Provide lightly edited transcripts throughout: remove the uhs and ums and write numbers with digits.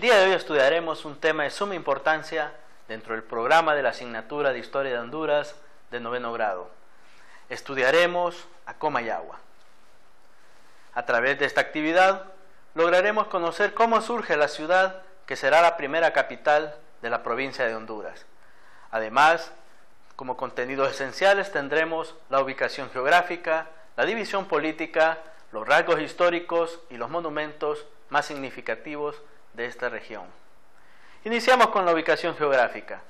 día de hoy estudiaremos un tema de suma importancia dentro del programa de la asignatura de Historia de Honduras de 9º grado. Estudiaremos a Comayagua. A través de esta actividad lograremos conocer cómo surge la ciudad que será la primera capital de la provincia de Honduras. Además, como contenidos esenciales tendremos la ubicación geográfica, la división política, los rasgos históricos y los monumentos más significativos de esta región. Iniciamos con la ubicación geográfica.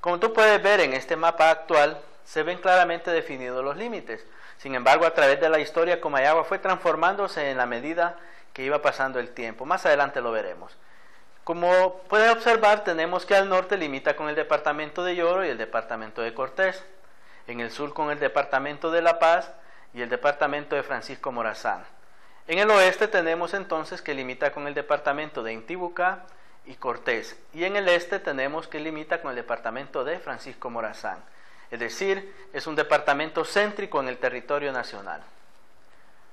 Como tú puedes ver en este mapa actual, se ven claramente definidos los límites. Sin embargo, a través de la historia, Comayagua fue transformándose en la medida que iba pasando el tiempo. Más adelante lo veremos. Como puedes observar, tenemos que al norte limita con el departamento de Yoro y el departamento de Cortés. En el sur con el departamento de La Paz y el departamento de Francisco Morazán. En el oeste tenemos entonces que limita con el departamento de Intibucá y Cortés, y en el este tenemos que limita con el departamento de Francisco Morazán. Es decir, es un departamento céntrico en el territorio nacional.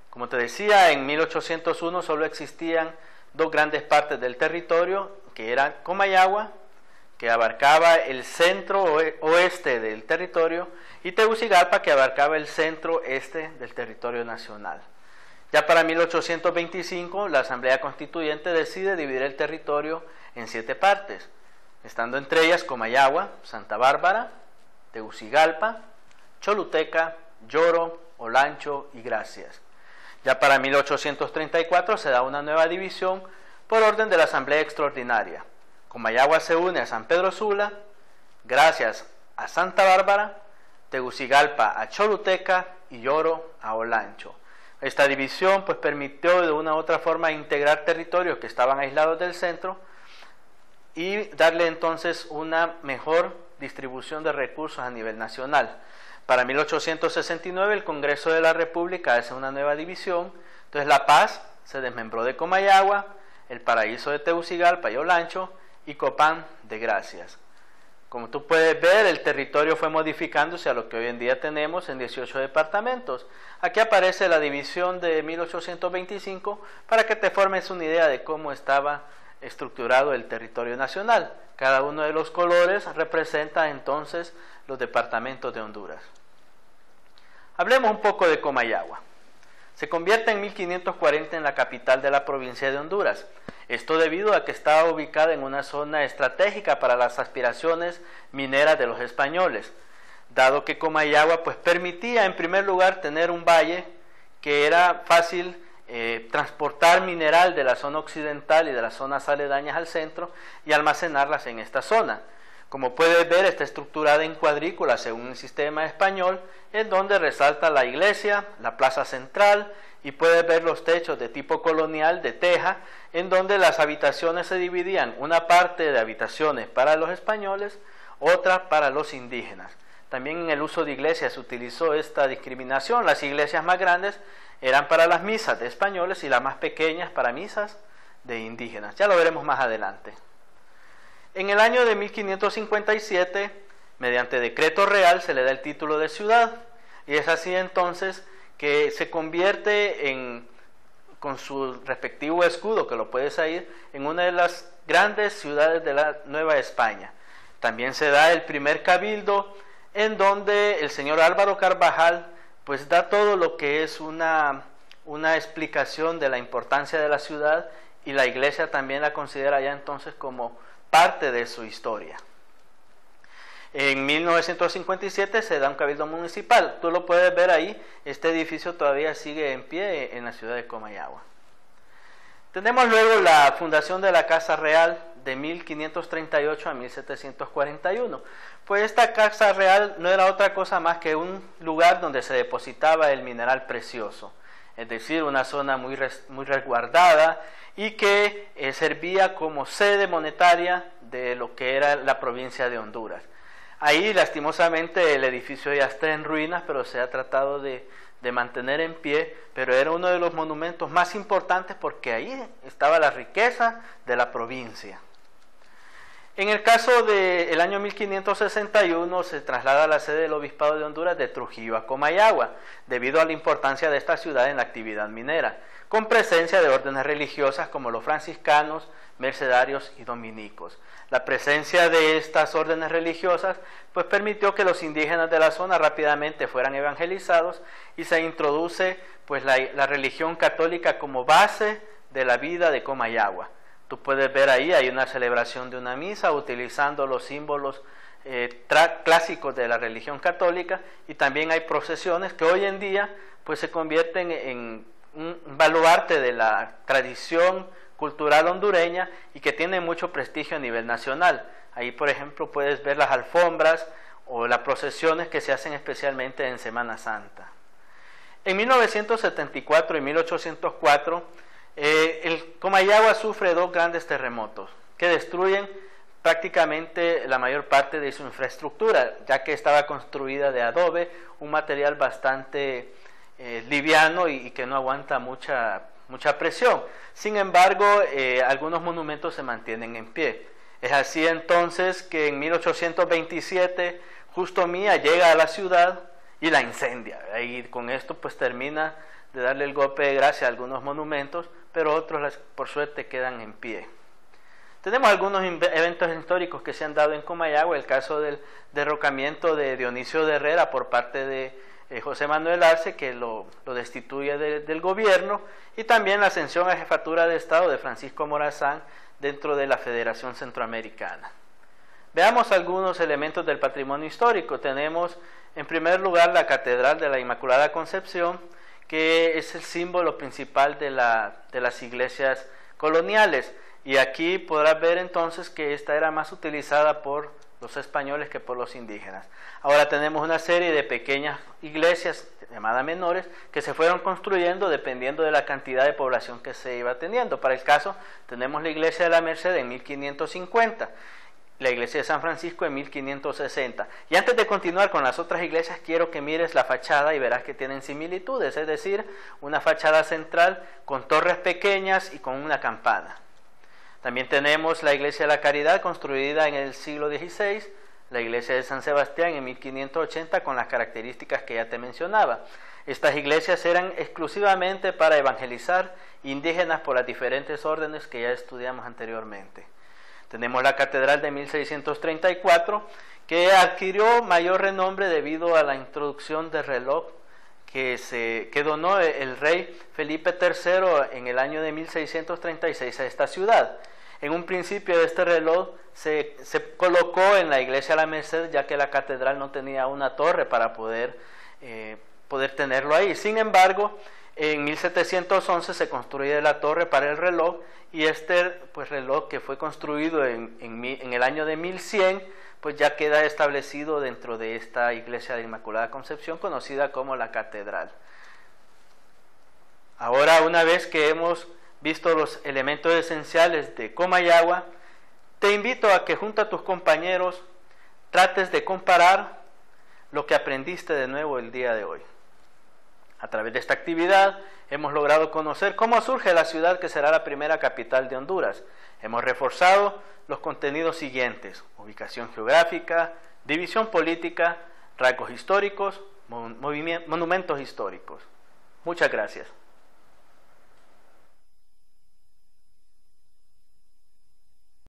Como te decía, en 1801 solo existían dos grandes partes del territorio, que eran Comayagua, que abarcaba el centro oeste del territorio, y Tegucigalpa, que abarcaba el centro este del territorio nacional. Ya para 1825, la Asamblea Constituyente decide dividir el territorio en 7 partes, estando entre ellas Comayagua, Santa Bárbara, Tegucigalpa, Choluteca, Yoro, Olancho y Gracias. Ya para 1834 se da una nueva división por orden de la Asamblea Extraordinaria. Comayagua se une a San Pedro Sula, Gracias a Santa Bárbara, Tegucigalpa a Choluteca y Yoro a Olancho. Esta división pues permitió de una u otra forma integrar territorios que estaban aislados del centro y darle entonces una mejor distribución de recursos a nivel nacional. Para 1869 el Congreso de la República hace una nueva división, entonces La Paz se desmembró de Comayagua, El Paraíso de Tegucigalpa y Olancho y Copán de Gracias. Como tú puedes ver, el territorio fue modificándose a lo que hoy en día tenemos en 18 departamentos. Aquí aparece la división de 1825 para que te formes una idea de cómo estaba estructurado el territorio nacional. Cada uno de los colores representa entonces los departamentos de Honduras. Hablemos un poco de Comayagua. Se convierte en 1540 en la capital de la provincia de Honduras. Esto debido a que estaba ubicada en una zona estratégica para las aspiraciones mineras de los españoles, dado que Comayagua pues permitía en primer lugar tener un valle que era fácil transportar mineral de la zona occidental y de las zonas aledañas al centro y almacenarlas en esta zona. Como puedes ver, está estructurada en cuadrículas según el sistema español, en donde resalta la iglesia, la plaza central, y puedes ver los techos de tipo colonial de teja, en donde las habitaciones se dividían, una parte de habitaciones para los españoles, otra para los indígenas. También en el uso de iglesias se utilizó esta discriminación. Las iglesias más grandes eran para las misas de españoles y las más pequeñas para misas de indígenas. Ya lo veremos más adelante. En el año de 1557, mediante decreto real, se le da el título de ciudad, y es así entonces que se convierte con su respectivo escudo, que lo puedes ir, en una de las grandes ciudades de la Nueva España. También se da el primer cabildo, en donde el señor Álvaro Carvajal pues da todo lo que es una explicación de la importancia de la ciudad, y la iglesia también la considera ya entonces como parte de su historia. En 1957 se da un cabildo municipal. Tú lo puedes ver ahí, este edificio todavía sigue en pie en la ciudad de Comayagua. Tenemos luego la fundación de la Casa Real de 1538 a 1741. Pues esta Casa Real no era otra cosa más que un lugar donde se depositaba el mineral precioso, es decir, una zona muy resguardada y que servía como sede monetaria de lo que era la provincia de Honduras. Ahí, lastimosamente, el edificio ya está en ruinas, pero se ha tratado de mantener en pie, pero era uno de los monumentos más importantes porque ahí estaba la riqueza de la provincia. En el caso del año 1561 se traslada la sede del Obispado de Honduras de Trujillo a Comayagua, debido a la importancia de esta ciudad en la actividad minera, con presencia de órdenes religiosas como los franciscanos, mercedarios y dominicos. La presencia de estas órdenes religiosas pues permitió que los indígenas de la zona rápidamente fueran evangelizados y se introduce pues la religión católica como base de la vida de Comayagua. Tú puedes ver ahí, hay una celebración de una misa utilizando los símbolos clásicos de la religión católica, y también hay procesiones que hoy en día pues se convierten en un baluarte de la tradición cultural hondureña y que tiene mucho prestigio a nivel nacional. Ahí, por ejemplo, puedes ver las alfombras o las procesiones que se hacen especialmente en Semana Santa. En 1974 y 1804, el Comayagua sufre dos grandes terremotos que destruyen prácticamente la mayor parte de su infraestructura, ya que estaba construida de adobe, un material bastante liviano y que no aguanta mucha presión. Sin embargo, algunos monumentos se mantienen en pie. Es así entonces que en 1827 Justo Mía llega a la ciudad y la incendia. Y con esto pues termina de darle el golpe de gracia a algunos monumentos, pero otros por suerte quedan en pie. Tenemos algunos eventos históricos que se han dado en Comayagua, el caso del derrocamiento de Dionisio de Herrera por parte de José Manuel Arce, que lo destituye del gobierno, y también la ascensión a jefatura de Estado de Francisco Morazán dentro de la Federación Centroamericana. Veamos algunos elementos del patrimonio histórico. Tenemos en primer lugar la Catedral de la Inmaculada Concepción, que es el símbolo principal de las iglesias coloniales, y aquí podrás ver entonces que esta era más utilizada por los españoles que por los indígenas. Ahora tenemos una serie de pequeñas iglesias llamadas menores que se fueron construyendo dependiendo de la cantidad de población que se iba teniendo. Para el caso tenemos la iglesia de la Merced en 1550, la iglesia de San Francisco en 1560. Y antes de continuar con las otras iglesias, quiero que mires la fachada y verás que tienen similitudes, es decir, una fachada central con torres pequeñas y con una campana. También tenemos la iglesia de la Caridad, construida en el siglo XVI, la iglesia de San Sebastián en 1580, con las características que ya te mencionaba. Estas iglesias eran exclusivamente para evangelizar indígenas por las diferentes órdenes que ya estudiamos anteriormente. Tenemos la Catedral de 1634, que adquirió mayor renombre debido a la introducción del reloj que donó el rey Felipe III en el año de 1636 a esta ciudad. En un principio este reloj se colocó en la iglesia de la Merced, ya que la catedral no tenía una torre para poder tenerlo ahí. Sin embargo, en 1711 se construye la torre para el reloj, y este reloj, que fue construido en el año de 1100, pues ya queda establecido dentro de esta iglesia de Inmaculada Concepción, conocida como la Catedral. Ahora, una vez que hemos visto los elementos esenciales de Comayagua, te invito a que junto a tus compañeros trates de comparar lo que aprendiste de nuevo el día de hoy. A través de esta actividad hemos logrado conocer cómo surge la ciudad que será la primera capital de Honduras. Hemos reforzado los contenidos siguientes: ubicación geográfica, división política, rasgos históricos, monumentos históricos. Muchas gracias.